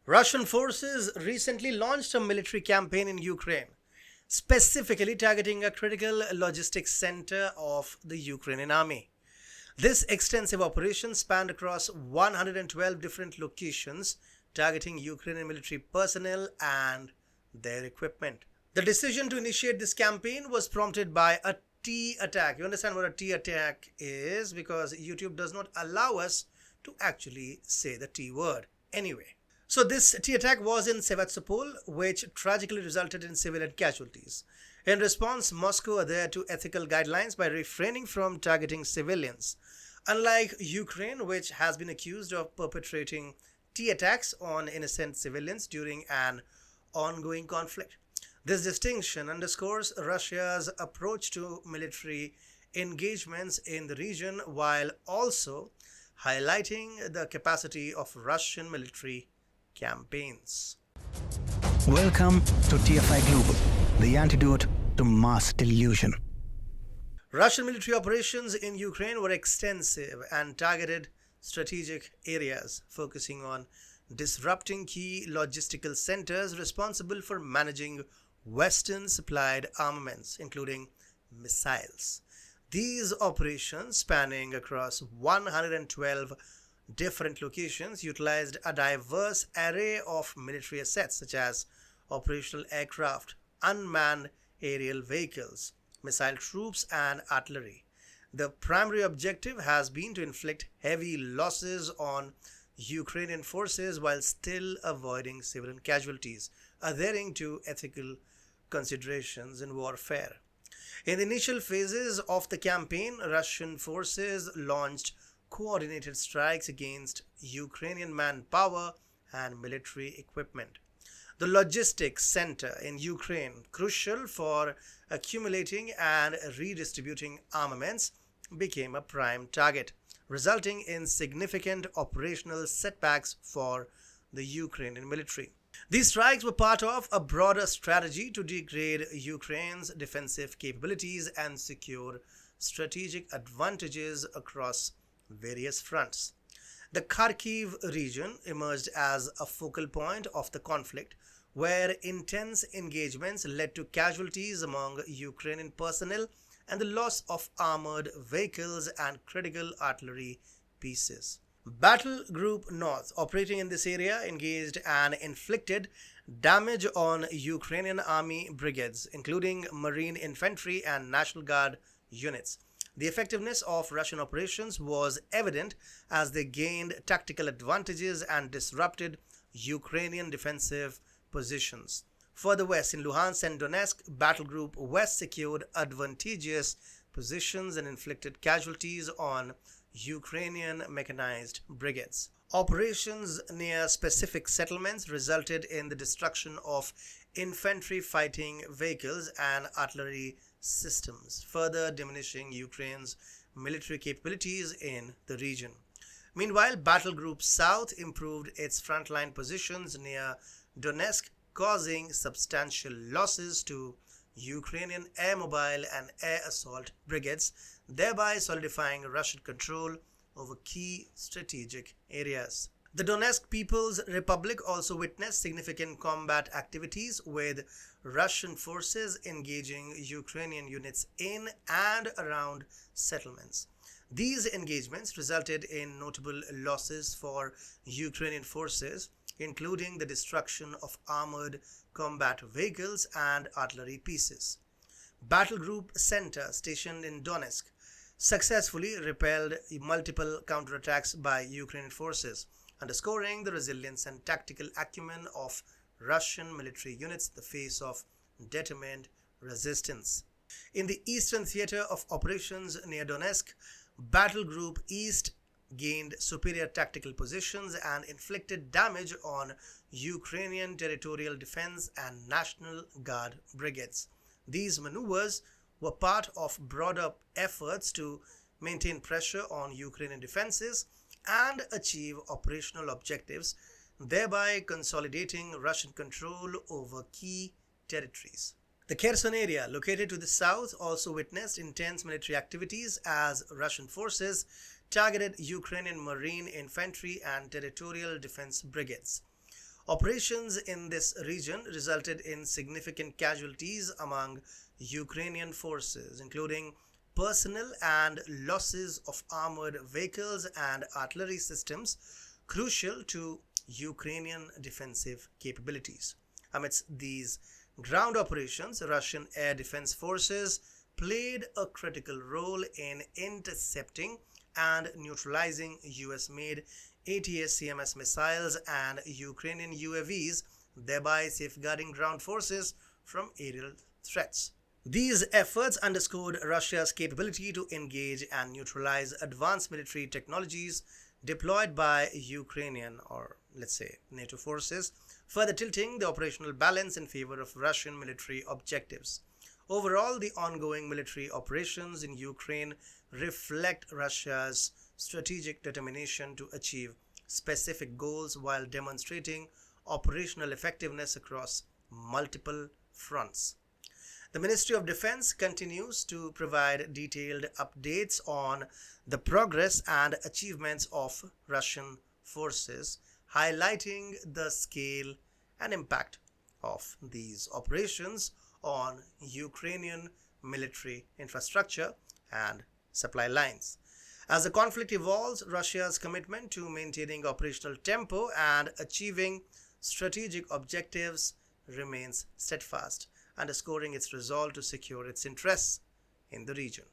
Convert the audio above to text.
Russian forces recently launched a military campaign in Ukraine, specifically targeting a critical logistics center of the Ukrainian army. This extensive operation spanned across 112 different locations, targeting Ukrainian military personnel and their equipment. The decision to initiate this campaign was prompted by a T attack. You understand what a T attack is because YouTube does not allow us to actually say the T word. Anyway, so this T attack was in Sevastopol, which tragically resulted in civilian casualties. In response, Moscow adhered to ethical guidelines by refraining from targeting civilians. Unlike Ukraine, which has been accused of perpetrating T attacks on innocent civilians during an ongoing conflict. This distinction underscores Russia's approach to military engagements in the region while also highlighting the capacity of Russian military campaigns. Welcome to TFI Global, the antidote to mass delusion. Russian military operations in Ukraine were extensive and targeted strategic areas, focusing on disrupting key logistical centers responsible for managing Western supplied armaments, including missiles. These operations, spanning across 112 different locations, utilized a diverse array of military assets such as operational aircraft, unmanned aerial vehicles, missile troops, and artillery. The primary objective has been to inflict heavy losses on Ukrainian forces while still avoiding civilian casualties, adhering to ethical considerations in warfare. In the initial phases of the campaign, Russian forces launched coordinated strikes against Ukrainian manpower and military equipment. The logistics center in Ukraine, crucial for accumulating and redistributing armaments, became a prime target, resulting in significant operational setbacks for the Ukrainian military. These strikes were part of a broader strategy to degrade Ukraine's defensive capabilities and secure strategic advantages across various fronts. The Kharkiv region emerged as a focal point of the conflict, where intense engagements led to casualties among Ukrainian personnel and the loss of armored vehicles and critical artillery pieces. Battle Group North, operating in this area, engaged and inflicted damage on Ukrainian army brigades, including Marine infantry and National Guard units. The effectiveness of Russian operations was evident as they gained tactical advantages and disrupted Ukrainian defensive positions. Further west in Luhansk and Donetsk, Battle Group West secured advantageous positions and inflicted casualties on Ukrainian mechanized brigades. Operations near specific settlements resulted in the destruction of infantry fighting vehicles and artillery systems, further diminishing Ukraine's military capabilities in the region. Meanwhile, Battle Group South improved its frontline positions near Donetsk, causing substantial losses to Ukrainian air mobile and air assault brigades, thereby solidifying Russian control over key strategic areas. The Donetsk People's Republic also witnessed significant combat activities, with Russian forces engaging Ukrainian units in and around settlements. These engagements resulted in notable losses for Ukrainian forces, including the destruction of armored combat vehicles and artillery pieces. Battle Group Center, stationed in Donetsk, successfully repelled multiple counterattacks by Ukrainian forces, underscoring the resilience and tactical acumen of Russian military units in the face of determined resistance. In the eastern theater of operations near Donetsk, Battle Group East gained superior tactical positions and inflicted damage on Ukrainian territorial defense and National Guard brigades. These maneuvers were part of broader efforts to maintain pressure on Ukrainian defenses and achieve operational objectives, thereby consolidating Russian control over key territories. The Kherson area, located to the south, also witnessed intense military activities as Russian forces targeted Ukrainian Marine infantry and territorial defense brigades. Operations in this region resulted in significant casualties among Ukrainian forces, including personnel and losses of armored vehicles and artillery systems crucial to Ukrainian defensive capabilities. Amidst these ground operations, Russian air defense forces played a critical role in intercepting and neutralizing US made ATACMS missiles and Ukrainian UAVs, thereby safeguarding ground forces from aerial threats. These efforts underscored Russia's capability to engage and neutralize advanced military technologies deployed by Ukrainian, or let's say NATO forces, further tilting the operational balance in favor of Russian military objectives. Overall, the ongoing military operations in Ukraine reflect Russia's strategic determination to achieve specific goals while demonstrating operational effectiveness across multiple fronts. The Ministry of Defense continues to provide detailed updates on the progress and achievements of Russian forces, highlighting the scale and impact of these operations on Ukrainian military infrastructure and supply lines. As the conflict evolves, Russia's commitment to maintaining operational tempo and achieving strategic objectives remains steadfast, underscoring its resolve to secure its interests in the region.